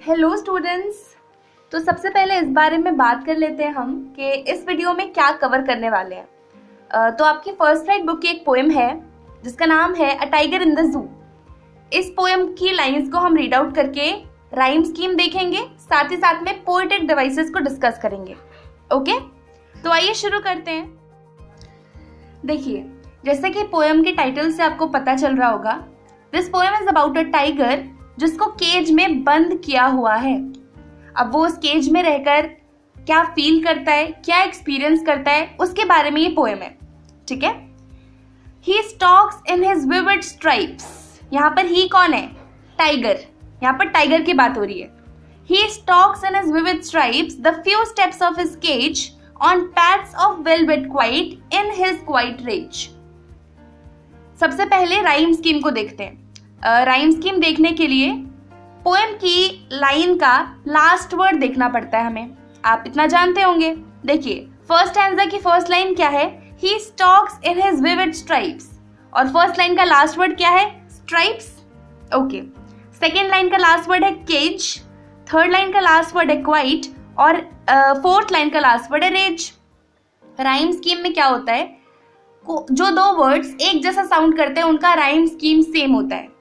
Hello students. तो सबसे पहले इस बारे में बात कर लेते हैं हम कि इस वीडियो में क्या कवर करने वाले हैं। तो आपकी फर्स्ट राइट बुक की एक पोएम है जिसका नाम है a tiger in the zoo. इस पोएम की लाइंस को हम रीड आउट करके राइम स्कीम देखेंगे, साथ ही साथ में पोएटिक डिवाइसेस को डिस्कस करेंगे। ओके, तो आइए शुरू करते हैं। देखिए, जैसे कि पोएम के टाइटल से आपको पता चल रहा होगा, this poem is about a tiger जिसको केज में बंद किया हुआ है। अब वो उस केज में रहकर क्या फील करता है, क्या एक्सपीरियंस करता है, उसके बारे में ये पोएम है। ठीक है। He stalks in his vivid stripes. यहाँ पर ही कौन है? टाइगर। यहाँ पर टाइगर की बात हो रही है। He stalks in his vivid stripes the few steps of his cage on pads of velvet quiet in his quiet rage. सबसे पहले राइम स्कीम को देखते हैं। राइम स्कीम देखने के लिए पोएम की लाइन का लास्ट वर्ड देखना पड़ता है हमें। आप इतना जानते होंगे। देखिए, फर्स्ट स्टैंजा की फर्स्ट लाइन क्या है? He stalks in his vivid stripes. और फर्स्ट लाइन का लास्ट वर्ड क्या है? स्ट्राइप्स। ओके। सेकेंड लाइन का लास्ट वर्ड है केज, थर्ड लाइन का लास्ट वर्ड है क्वाइट और फोर्थ लाइन का लास्ट वर्ड है रेज। राइम स्कीम में क्या होता है? जो दो वर्ड्स एक जैसा साउंड करते हैं उनका राइम स्कीम सेम होता है।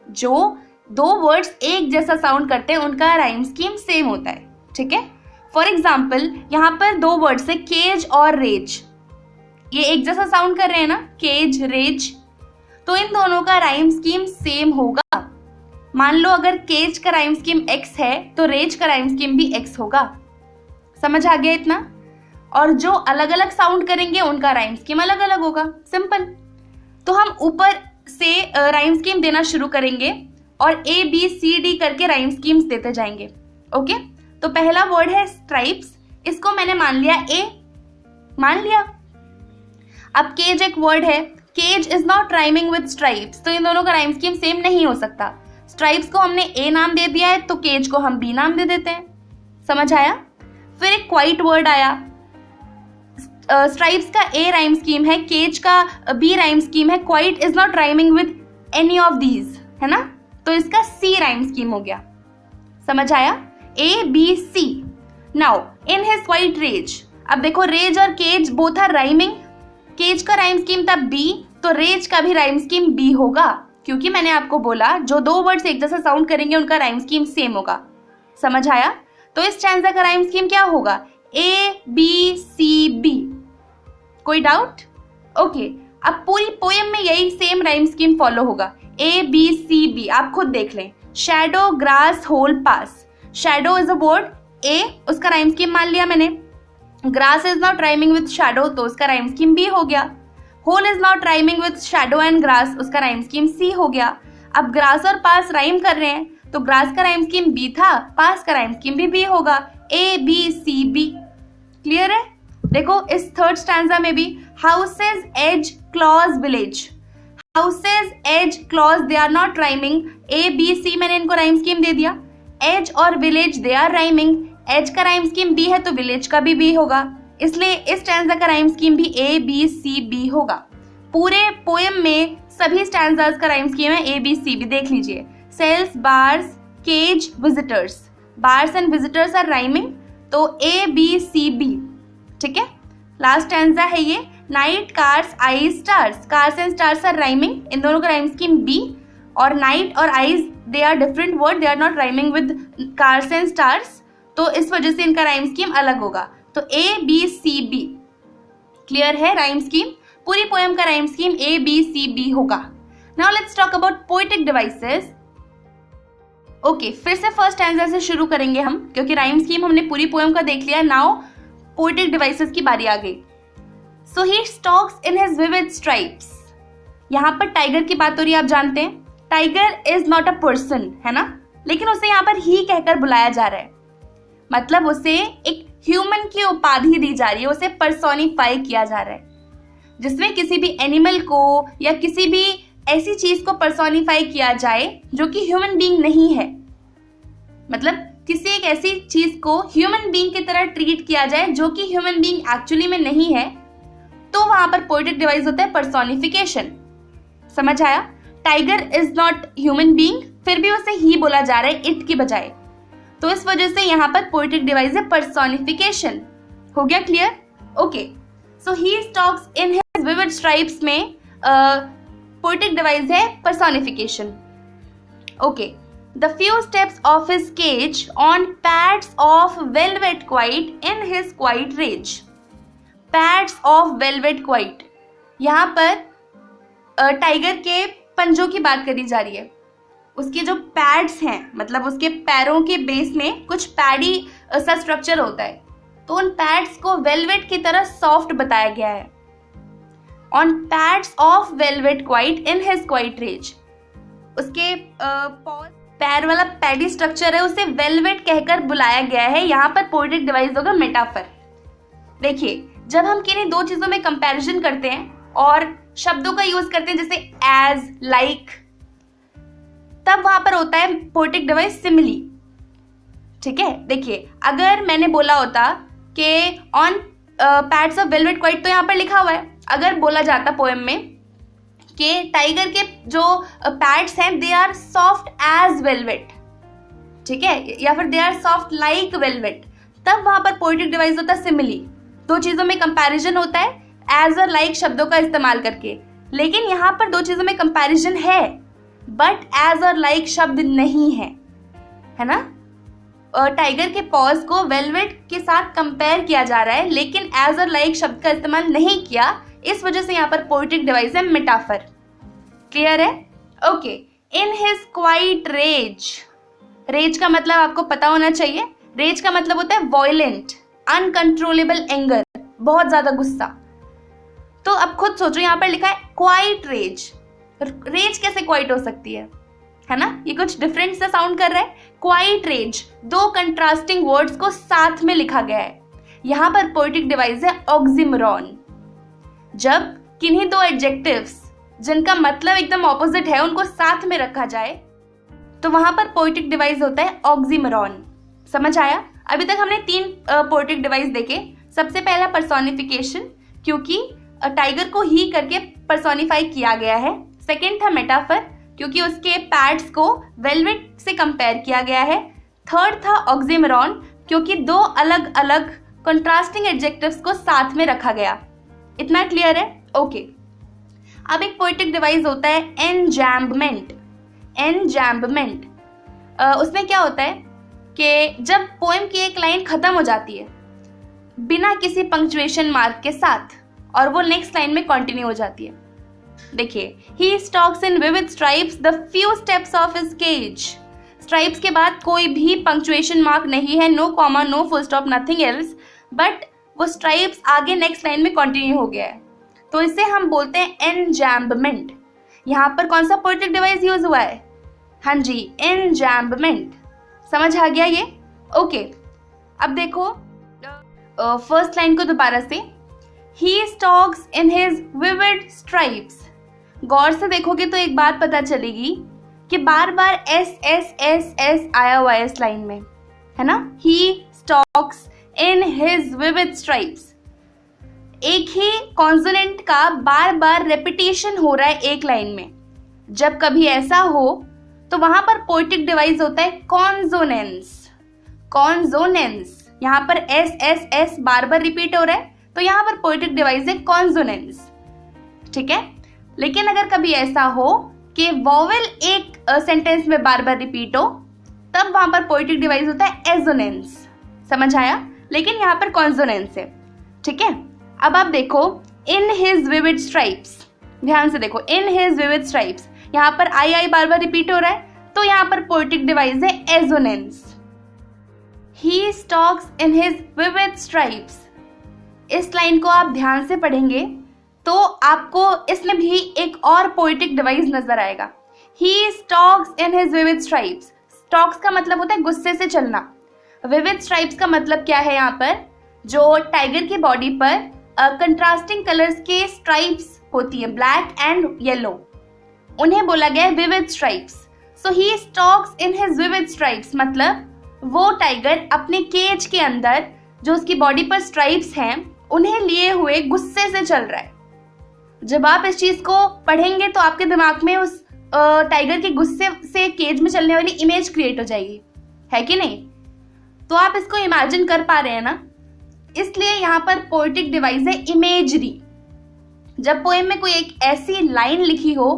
जो दो वर्ड्स एक जैसा साउंड करते हैं उनका राइम स्कीम सेम होता है। ठीक है। फॉर एग्जाम्पल, यहाँ पर दो वर्ड्स है केज और रेज। ये एक जैसा साउंड कर रहे हैं ना, केज रेज, तो इन दोनों का राइम स्कीम सेम होगा। मान लो अगर केज का राइम स्कीम एक्स है तो रेज का राइम स्कीम भी एक्स होगा। समझ आ गया इतना? और जो अलग अलग साउंड करेंगे उनका राइम स्कीम अलग अलग होगा। सिंपल। तो हम ऊपर से राइम स्कीम देना शुरू करेंगे और ए बी सी डी करके राइम स्कीम्स देते जाएंगे। ओके। तो पहला वर्ड है स्ट्राइप्स, इसको मैंने मान लिया ए, मान लिया। अब केज एक वर्ड है, cage is not rhyming with stripes, तो इन दोनों का राइम स्कीम सेम नहीं हो सकता। स्ट्राइप्स को हमने ए नाम दे दिया है तो केज को हम बी नाम दे देते हैं। समझ आया? फिर एक क्वाइट वर्ड आया। स्ट्राइप्स का ए राइम स्कीम है, केज का बी राइम स्कीम है, quite is not rhyming with any of these, है ना? तो इसका सी राइम स्कीम हो गया। समझ आया? A B C. Now in his quiet rage. अब देखो, रेज और cage both are rhyming. Cage का राइम स्कीम था बी, तो रेज का भी राइम स्कीम बी होगा, क्योंकि मैंने आपको बोला जो दो वर्ड्स एक जैसा साउंड करेंगे उनका राइम स्कीम सेम होगा। समझ आया? तो इस स्टैंजा का राइम स्कीम क्या होगा? A B C B. कोई डाउट? ओके। अब पूरी पोएम में यही सेम राइम स्कीम फॉलो होगा, ए बी सी बी। आप खुद देख लें। Shadow grass hole pass. Shadow is a word, A उसका राइम स्कीम मान लिया मैंने। Grass is not rhyming with shadow, तो उसका राइम स्कीम बी हो गया। Hole is not rhyming with shadow and grass, उसका राइम स्कीम सी हो गया। अब ग्रास और पास राइम कर रहे हैं, तो ग्रास का राइम स्कीम बी था, पास का राइम स्कीम भी बी होगा। A B C B. Clear है? देखो, इस थर्ड स्टैंजा में भी houses edge claws village. Houses edge claws they are not rhyming. A B C मैंने इनको राइम स्कीम दे दिया। एज और village they are rhyming. Edge का राइम स्कीम बी है तो विलेज का भी बी होगा, इसलिए इस स्टैंजा का राइम स्कीम भी ए बी सी बी होगा। पूरे पोएम में सभी स्टैंजाज का राइम स्कीम है ए बी सी बी। देख लीजिए, cells, bars, cage, visitors. Bars and visitors are rhyming, तो ए बी सी बी। ठीक है। लास्ट स्टैंजा है ये, night, cars, eyes, stars. Cars and stars are rhyming, इन दोनों का राइम स्कीम बी। और नाइट और eyes they are different word, they are not rhyming with cars and stars, तो इस वजह से इनका राइम स्कीम अलग होगा। तो A B C B. Clear है राइम स्कीम? पूरी पोएम का rhyme scheme A B C B होगा। Now let's talk about poetic devices. Okay, फिर से फर्स्ट स्टैंजा से शुरू करेंगे हम, क्योंकि राइम स्कीम हमने पूरी पोएम का देख लिया। नाउ पोएटिक डिवाइसेस की बारी आ गई। So he stalks in his vivid stripes. यहाँ पर टाइगर की बात हो रही है। आप जानते हैं tiger is not a person, है ना, लेकिन उसे यहाँ पर ही कहकर बुलाया जा रहा है। मतलब उसे एक ह्यूमन की उपाधि दी जा रही है, उसे पर्सोनिफाई किया जा रहा है, जिसमें किसी भी एनिमल को या किसी भी ऐसी चीज को पर्सोनिफाई किया जाए जो कि ह्यूमन बीइंग नहीं है। मतलब किसी एक ऐसी चीज को ह्यूमन बीइंग की तरह ट्रीट किया जाए जो कि ह्यूमन बीइंग एक्चुअली में नहीं है, तो वहां पर पोएटिक डिवाइस होता है पर्सोनिफिकेशन। समझ आया? Tiger is not human being, फिर भी उसे ही बोला जा रहा है इट की बजाय। तो इस वजह से यहाँ पर पोएटिक डिवाइस है पर्सोनिफिकेशन। हो गया क्लियर? Okay, so he stalks in his vivid stripes में पोएटिक डिवाइस है personification. Okay, the few steps of his cage on pads of velvet quiet in his quiet rage. Pads of velvet quiet, यहाँ पर tiger के पंजों की बात करी जा रही है। उसके जो पैड्स हैं, मतलब उसके पैरों के बेस में कुछ पैडी सा स्ट्रक्चर होता है, तो उन पैड्स को वेलवेट की तरह सॉफ्ट बताया गया है। On pads of velvet quiet in his quiet rage, उसके पैर वाला पैडी स्ट्रक्चर है उसे वेलवेट कहकर बुलाया गया है। यहाँ पर पोएटिक डिवाइस होगा मेटाफर। देखिए, जब हम किन्हीं दो चीजों में कंपैरिजन करते हैं और शब्दों का यूज करते हैं जैसे एज, लाइक, तब वहां पर होता है पोएटिक डिवाइस सिमिली। ठीक है, देखिए अगर मैंने बोला होता कि on pads of velvet quite, तो यहाँ पर लिखा हुआ है, अगर बोला जाता पोएम में कि टाइगर के जो पैड्स हैं they are soft as velvet, ठीक है, या फिर they are soft like velvet, तब वहां पर पोएटिक डिवाइस होता है सिमिली। दो चीजों में कंपैरिजन होता है एज और लाइक शब्दों का इस्तेमाल करके, लेकिन यहाँ पर दो चीजों में कंपैरिजन है बट एज और लाइक शब्द नहीं है ना। टाइगर के पॉज को वेलवेट के साथ कंपेयर किया जा रहा है, लेकिन एज और लाइक शब्द का इस्तेमाल नहीं किया, इस वजह से यहाँ पर पोएटिक डिवाइस है मेटाफर। क्लियर है? Okay, in his quiet rage, rage का मतलब आपको पता होना चाहिए। रेज का मतलब होता है वॉयलेंट, अनकंट्रोलेबल एंगर, बहुत ज्यादा गुस्सा। तो अब खुद सोचो, यहाँ पर लिखा है क्वाइट रेज, रेज कैसे क्वाइट हो सकती है ना? ये कुछ डिफरेंट सा साउंड कर रहा है। क्वाइट रेज, दो कंट्रास्टिंग वर्ड्स को साथ में लिखा गया है। यहाँ पर पोएटिक डिवाइस है ऑक्सिमोरॉन। जब किन्हीं दो एडजेक्टिव्स जिनका मतलब एकदम ऑपोजिट है उनको साथ में रखा जाए तो वहां पर पोएटिक डिवाइस होता है ऑक्सिमोरॉन। समझ आया? अभी तक हमने तीन पोएटिक डिवाइस देखे। सबसे पहला पर्सोनिफिकेशन, क्योंकि टाइगर को ही करके पर्सोनिफाई किया गया है। सेकेंड था मेटाफर, क्योंकि उसके पैड्स को वेलवेट से कंपेयर किया गया है। थर्ड था ऑक्सिमोरॉन, क्योंकि दो अलग अलग कंट्रास्टिंग एडजेक्टिव्स को साथ में रखा गया। इतना क्लियर है? ओके, अब एक पोएटिक डिवाइस होता है एनजैम्बमेंट। एनजैम्बमेंट, उसमें क्या होता है कि जब पोएम की एक लाइन खत्म हो जाती है बिना किसी पंक्चुएशन मार्क के साथ और वो नेक्स्ट लाइन में कंटिन्यू हो जाती है। देखिए, he stalks in vivid stripes the few steps of his cage. Stripes के बाद कोई भी पंक्चुएशन मार्क नहीं है, no comma, no full stop, nothing else, but वो स्ट्राइप्स आगे नेक्स्ट लाइन में कंटिन्यू हो गया है, तो इसे हम बोलते हैं एनजैम्बमेंट। यहाँ पर कौन सा पोएटिक डिवाइस यूज हुआ है? हाँ जी, एनजैम्बमेंट। समझ आ गया ये? ओके, अब देखो फर्स्ट लाइन को दोबारा से, he stalks in his vivid stripes. गौर से देखोगे तो एक बात पता चलेगी कि बार बार एस एस एस एस आया हुआ है इस लाइन में, है ना। He stalks in his vivid stripes, एक ही कॉन्सोनेंट का बार बार रेपिटेशन हो रहा है एक लाइन में। जब कभी ऐसा हो तो वहां पर पोएटिक डिवाइस होता है कॉन्सोनेंस। कॉन्सोनेंस, यहाँ पर एस एस एस बार बार रिपीट हो रहा है तो यहाँ पर पोएटिक डिवाइस है कॉन्सोनेंस, ठीक है। लेकिन अगर कभी ऐसा हो कि वॉवेल एक सेंटेंस में बार बार रिपीट हो तब वहां पर पोएटिक डिवाइस होता है एजोनेंस। समझ आया? लेकिन यहाँ पर कॉन्सोनेंस है, ठीक है। अब आप देखो, इन हिज विविड स्ट्राइप्स, ध्यान से देखो, इन हिज विविड स्ट्राइप्स, यहाँ पर आई आई बार बार रिपीट हो रहा है तो यहाँ पर पोएटिक डिवाइस है assonance. He stalks in his vivid stripes, इस लाइन को आप ध्यान से पढ़ेंगे तो आपको इसमें भी एक और पोएटिक डिवाइस नजर आएगा। He stalks in his vivid stripes, stalks का मतलब होता है गुस्से से चलना। विविड स्ट्राइप्स का मतलब क्या है? यहाँ पर जो टाइगर की बॉडी पर कंट्रास्टिंग कलर्स के स्ट्राइप्स होती है, ब्लैक एंड येलो, उन्हें बोला गया है vivid stripes. So he stalks in his vivid stripes मतलब वो टाइगर अपने केज के अंदर जो उसकी बॉडी पर स्ट्राइप्स हैं उन्हें लिए हुए गुस्से से चल रहा है। जब आप इस चीज को पढ़ेंगे तो आपके दिमाग में उस टाइगर के गुस्से से केज में चलने वाली इमेज क्रिएट हो जाएगी, है कि नहीं? तो आप इसको इमेजिन कर पा रहे हैं ना, इसलिए यहाँ पर पोएटिक डिवाइस है इमेजरी। जब पोएम में कोई एक ऐसी लाइन लिखी हो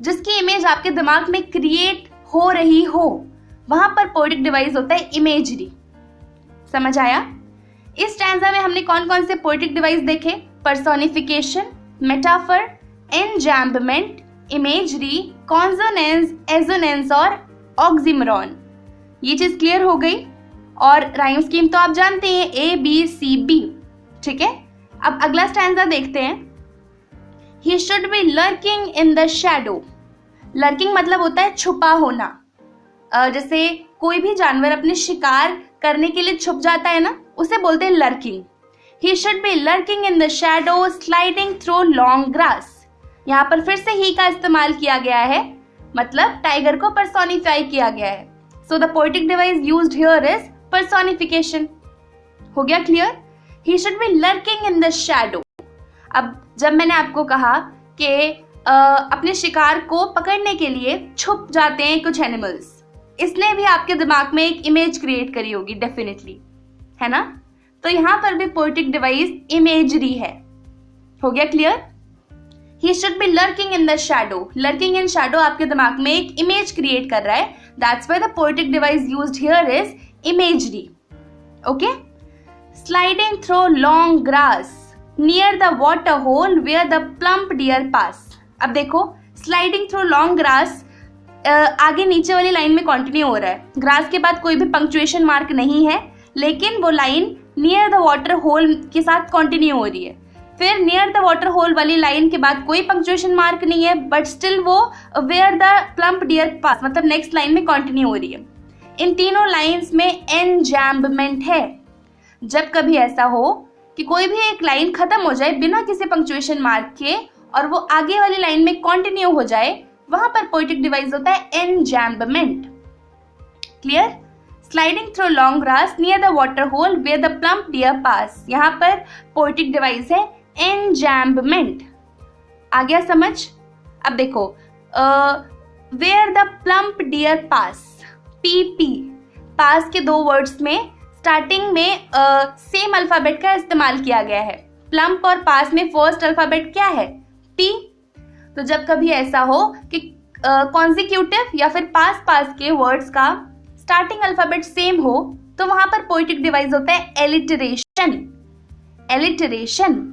जिसकी इमेज आपके दिमाग में क्रिएट हो रही हो, वहां पर पोएटिक डिवाइस होता है इमेजरी। समझ आया? इस स्टैंजा में हमने कौन कौन से पोएटिक डिवाइस देखे? Personification, metaphor, enjambment, imagery, consonance, assonance और ऑक्सिमोरॉन। ये चीज क्लियर हो गई। और राइम स्कीम तो आप जानते हैं, ए बी सी बी। ठीक है, अब अगला स्टैंजा देखते हैं। He should be lurking in the shadow। Lurking मतलब होता है छुपा होना। जैसे कोई भी जानवर अपने शिकार करने के लिए छुप जाता है ना, उसे बोलते हैं lurking. He should be lurking in the shadow, sliding through long grass। यहाँ पर फिर से ही का इस्तेमाल किया गया है, मतलब टाइगर को पर्सोनिफाई किया गया है। So the poetic device used here is personification। हो गया clear? He should be lurking in the shadow। अब जब मैंने आपको कहा कि अपने शिकार को पकड़ने के लिए छुप जाते हैं कुछ एनिमल्स, इसने भी आपके दिमाग में एक इमेज क्रिएट करी होगी डेफिनेटली, है ना? तो यहाँ पर भी पोएटिक डिवाइस इमेजरी है। हो गया clear? He should be lurking in the shadow। lurking in shadow आपके दिमाग में एक इमेज क्रिएट कर रहा है। That's why the poetic device used here is imagery। Okay? Sliding through long grass near the water hole where the plump deer pass। अब देखो, sliding through long grass आगे नीचे वाली लाइन में कंटिन्यू हो रहा है। ग्रास के बाद कोई भी पंक्चुएशन मार्क नहीं है, लेकिन वो line near the water hole के साथ कंटिन्यू हो रही है। फिर नियर द वाटर होल वाली लाइन के बाद कोई पंक्चुएशन मार्क नहीं है, बट स्टिल वो where the plump deer pass, मतलब नेक्स्ट लाइन में कंटिन्यू हो रही है। इन तीनों लाइंस में एनजैम्बमेंट है। जब कभी ऐसा हो कि कोई भी एक लाइन खत्म हो जाए बिना किसी पंक्चुएशन मार्क के और वो आगे वाली लाइन में कंटिन्यू हो जाए, वहां पर पोएटिक डिवाइस होता है enjambment. Clear? Sliding through long grass near the water hole where the plump deer pass, यहाँ पर पोएटिक डिवाइस है एनजैम्बमेंट। आ गया समझ? अब देखो, where the plump deer pass, P P, pass के दो वर्ड्स में स्टार्टिंग में सेम अल्फाबेट का इस्तेमाल किया गया है। प्लम्प और पास में फर्स्ट अल्फाबेट क्या है? पी। तो जब कभी ऐसा हो कि कॉन्जिक्यूटिव या फिर पास पास के वर्ड्स का स्टार्टिंग अल्फाबेट सेम हो, तो वहां पर पोएटिक डिवाइस होता है एलिटरेशन। एलिटरेशन।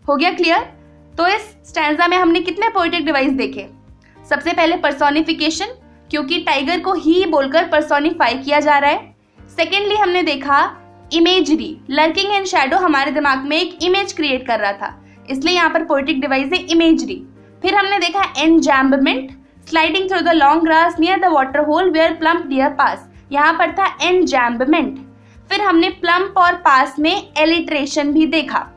हो गया क्लियर? तो इस स्टैंजा में हमने कितने पोएटिक डिवाइस देखे? सबसे पहले पर्सोनिफिकेशन, क्योंकि टाइगर को ही बोलकर पर्सोनिफाई किया जा रहा है। सेकेंडली हमने देखा इमेजरी, लर्किंग इन शैडो हमारे दिमाग में एक इमेज क्रिएट कर रहा था, इसलिए यहाँ पर पोएटिक डिवाइस है इमेजरी। फिर हमने देखा enjambment, sliding through the long grass near the water hole where plump deer pass, यहाँ पर था एनजैम्बमेंट। फिर हमने प्लम्प और पास में एलिट्रेशन भी देखा।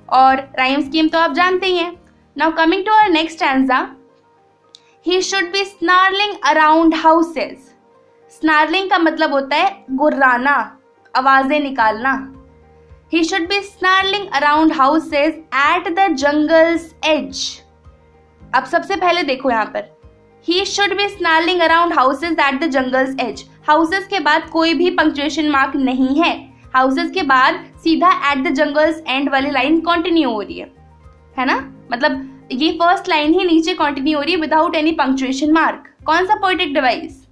और राइम स्कीम तो आप जानते ही हैं। Now coming to our next stanza. He should be snarling around houses। Snarling का मतलब होता है गुर्राना, आवाजें निकालना। He should be snarling around houses at the jungle's edge। अब सबसे पहले देखो यहाँ पर, He should be snarling around houses at the jungle's edge। Houses के बाद कोई भी पंक्चुएशन मार्क नहीं है। हाउसेस के बाद सीधा एट द जंगल्स एंड वाली लाइन कंटिन्यू हो रही है ना? मतलब ये फर्स्ट लाइन ही नीचे कंटिन्यू हो रही है विदाउट एनी पंक्चुएशन मार्क। कौन सा poetic device?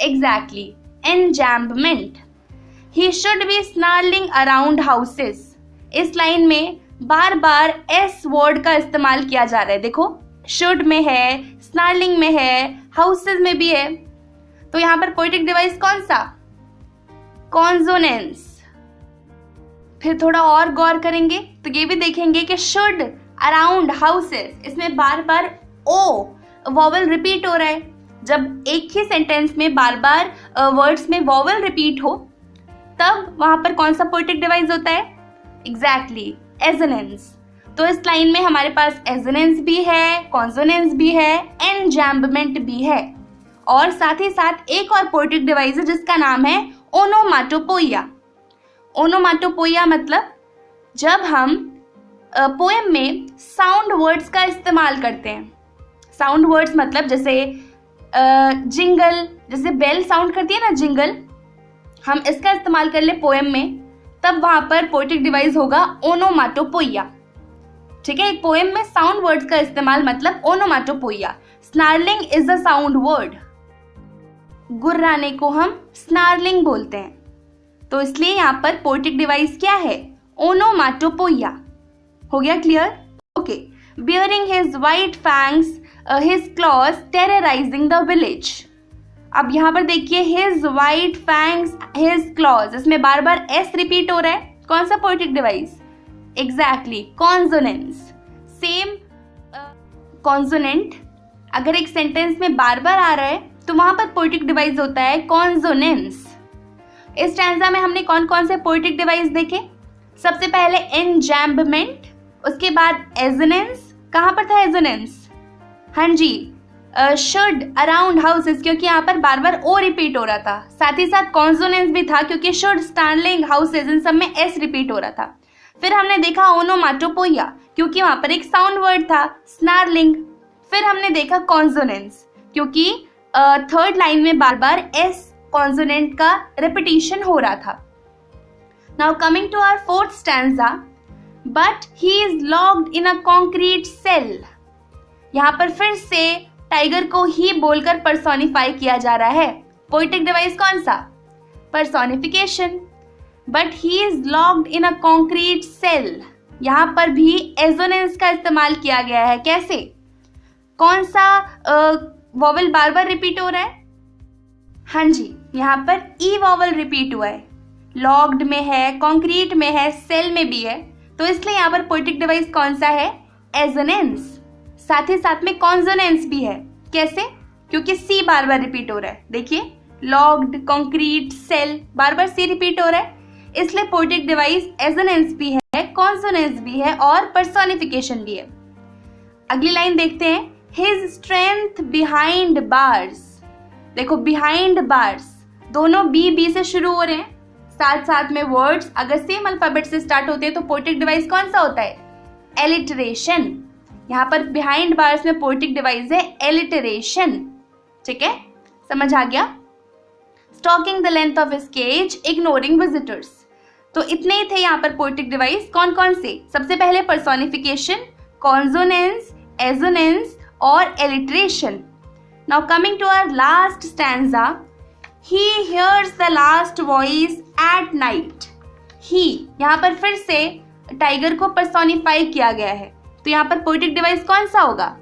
Exactly, enjambment. He should be snarling around houses. इस लाइन में बार बार एस वर्ड का इस्तेमाल किया जा रहा है। देखो, शुड में है, स्नार्लिंग में है, हाउसेस में भी है। तो यहाँ पर पोएटिक डिवाइस कौन सा? कॉन्सोनेंस। फिर थोड़ा और गौर करेंगे तो ये भी देखेंगे कि शुड अराउंड हाउसेस, इसमें बार बार ओ वॉवल रिपीट हो रहा है। जब एक ही सेंटेंस में बार बार वर्ड्स में वॉवल रिपीट हो, तब वहां पर कौन सा पोएटिक डिवाइस होता है? Exactly, assonance. तो इस लाइन में हमारे पास एजोनेंस भी है, कॉन्सोनेंस भी है, एनजैम्बमेंट भी है, और साथ ही साथ एक और पोएटिक डिवाइस है जिसका नाम है ओनोमाटोपोइया। ओनोमाटोपोइया मतलब जब हम पोएम में साउंड वर्ड्स का इस्तेमाल करते हैं। साउंड वर्ड्स मतलब जैसे जिंगल, जैसे बेल साउंड करती है ना जिंगल, हम इसका इस्तेमाल कर ले पोएम में, तब वहां पर पोएटिक डिवाइस होगा ओनोमाटोपोइया। ठीक है, एक पोएम में साउंड वर्ड्स का इस्तेमाल मतलब onomatopoeia. Snarling is a sound word, गुर्राने को हम स्नार्लिंग बोलते हैं, तो इसलिए यहाँ पर पोएटिक डिवाइस क्या है, ओनोमाटोपोइया। हो गया क्लियर? Okay. Bearing his white fangs his clause terrorising the village. अब यहाँ पर देखिए his white fangs his clause, इसमें बार बार एस रिपीट हो रहा है। कौन सा poetic device? Exactly consonance. Same consonant अगर एक सेंटेंस में बार बार आ रहा है तो वहां पर पोएटिक डिवाइस होता है कॉन्सोनेंस। इस स्टैंजा में हमने कौन कौन से पोएटिक डिवाइस देखे? सबसे पहले एनजैम्बमेंट, उसके बाद एजोनेंस। कहां पर था एजोनेंस? हाँ जी, शुड अराउंड हाउसेस, क्योंकि यहाँ पर बार बार ओ रिपीट हो रहा था। साथ ही साथ कॉन्सोनेंस भी था क्योंकि शुड, स्टार्लिंग, हाउसेस, इन सब में एस रिपीट हो रहा था। फिर हमने देखा ओनोमाटोपोइया क्योंकि वहां पर एक साउंड वर्ड था स्नार्लिंग। फिर हमने देखा कॉन्सोनेंस क्योंकि थर्ड लाइन में बार बार एस कॉन्सोनेंट का रिपीटिशन हो रहा था। Now coming to our fourth stanza, but he is locked in a concrete cell. यहाँ पर फिर से टाइगर को ही बोलकर पर्सोनिफाई किया जा रहा है। पोएटिक डिवाइस कौन सा? Personification. But he is locked in a concrete cell, यहाँ पर भी एजोनेंस का इस्तेमाल किया गया है। कैसे? कौन सा वॉवल बार बार रिपीट हो रहा है? हाँ जी, यहाँ पर ई वॉवल रिपीट हुआ है। लॉक्ड में है, कॉन्क्रीट में है, सेल में भी है, तो इसलिए यहाँ पर पोएटिक डिवाइस कौन सा है? एजोनेंस। साथ ही साथ में कॉन्सोनेंस भी है। कैसे? क्योंकि सी बार बार रिपीट हो रहा है। देखिए लॉक्ड, कॉन्क्रीट, सेल, बार बार सी रिपीट हो रहा है, इसलिए पोएटिक डिवाइस एजोनेंस भी है, कॉन्सोनेंस भी है और पर्सोनिफिकेशन भी है। अगली लाइन देखते हैं, हिज स्ट्रेंथ बिहाइंड बार्स। देखो बिहाइंड बार्स, दोनों बी से शुरू हो रहे हैं, साथ साथ में वर्ड्स अगर सेम अल्फाबेट से स्टार्ट होते हैं तो पोएटिक डिवाइस कौन सा होता है? एलिटरेशन। यहाँ पर बिहाइंड बार्स में पोएटिक डिवाइस है एलिटरेशन। ठीक है, समझ आ गया? Stalking the length of his cage, ignoring visitors. तो इतने ही थे यहाँ पर पोएटिक डिवाइस। कौन कौन से? सबसे पहले पर्सोनिफिकेशन, कॉन्सोनेंस, एजोनेंस और alliteration. Now coming to our last stanza, he hears the last voice at night. He, यहाँ पर फिर से टाइगर को पर्सोनिफाई किया गया है, तो यहाँ पर पोएटिक डिवाइस कौन सा होगा?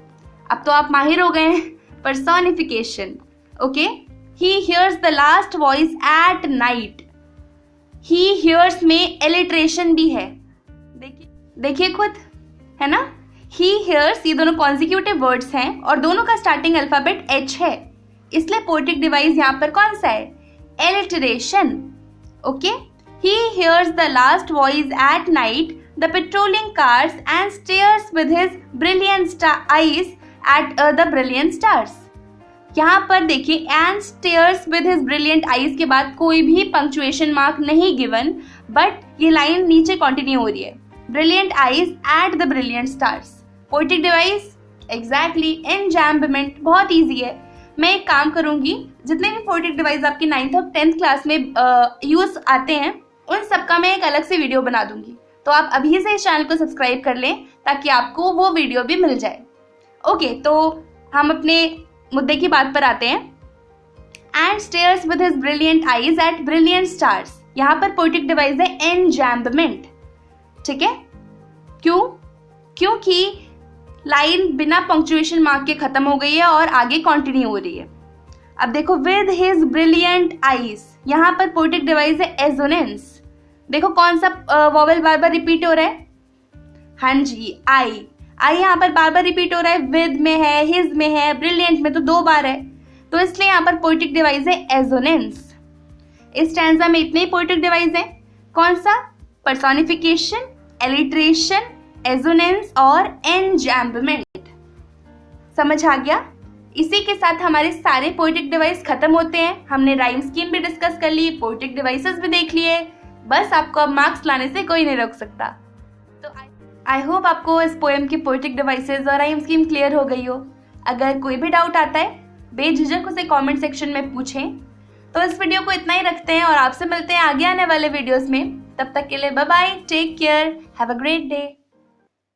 अब तो आप माहिर हो गए हैं, personification. Okay, he hears the last voice at night। he hears में alliteration भी है, देखिए खुद, है ना? he hears, ये दोनों consecutive words हैं और दोनों का starting alphabet H है, इसलिए पोएटिक डिवाइस यहाँ पर कौन सा है? alliteration। Okay, he hears the last voice at night, the patrolling cars and stares with his brilliant eyes at the brilliant stars। यहाँ पर देखिए and stares with his brilliant eyes के बाद कोई भी पंक्चुएशन मार्क नहीं गिवन, बट ये line नीचे कंटिन्यू हो रही है। Brilliant eyes at the brilliant stars. Poetic device exactly enjambment, बहुत इजी है। मैं एक काम करूंगी, जितने भी पोएटिक डिवाइस आपकी 9th और 10th क्लास में यूज आते हैं उन सबका मैं एक अलग से वीडियो बना दूंगी, तो आप अभी से इस चैनल को सब्सक्राइब कर लें ताकि आपको वो वीडियो भी मिल जाए। ओके, तो हम अपने मुद्दे की बात पर आते हैं। And stares with his brilliant eyes at brilliant stars, यहाँ पर पोएटिक डिवाइस है एनजैम्बमेंट। ठीक है, क्यों? क्योंकि लाइन बिना पंक्चुएशन मार्क के खत्म हो गई है और आगे कंटिन्यू हो रही है। अब देखो विद हिज ब्रिलियंट आईज, यहाँ पर पोएटिक डिवाइस है एजोनेंस। देखो कौन सा वॉवेल बार बार रिपीट हो रहा है? हाँ जी, आई। आई यहाँ पर बार बार रिपीट हो रहा है, विद में है, हिज में है, ब्रिलियंट में तो 2 बार है, तो इसलिए यहाँ पर पोएटिक डिवाइस है एजोनेंस। इस स्टैंजा में इतने ही पोएटिक डिवाइस हैं। कौन सा? पर्सोनिफिकेशन, एलिटरेशन, एजोनेंस और एनजैम्बमेंट। समझ आ गया? इसी के साथ हमारे सारे पोएटिक डिवाइस खत्म होते हैं। हमने राइम स्कीम भी डिस्कस कर ली, पोएटिक डिवाइसेस भी देख लिए, बस आपको अब मार्क्स लाने से कोई नहीं रोक सकता। तो आई होप आपको इस पोएम की पोएटिक डिवाइसेस और राइम स्कीम क्लियर हो गई हो। अगर कोई भी डाउट आता है बेझिझक उसे कमेंट सेक्शन में पूछें। तो इस वीडियो को इतना ही रखते हैं और आपसे मिलते हैं आगे आने वाले वीडियोस में। तब तक के लिए bye bye, take care, have a great day.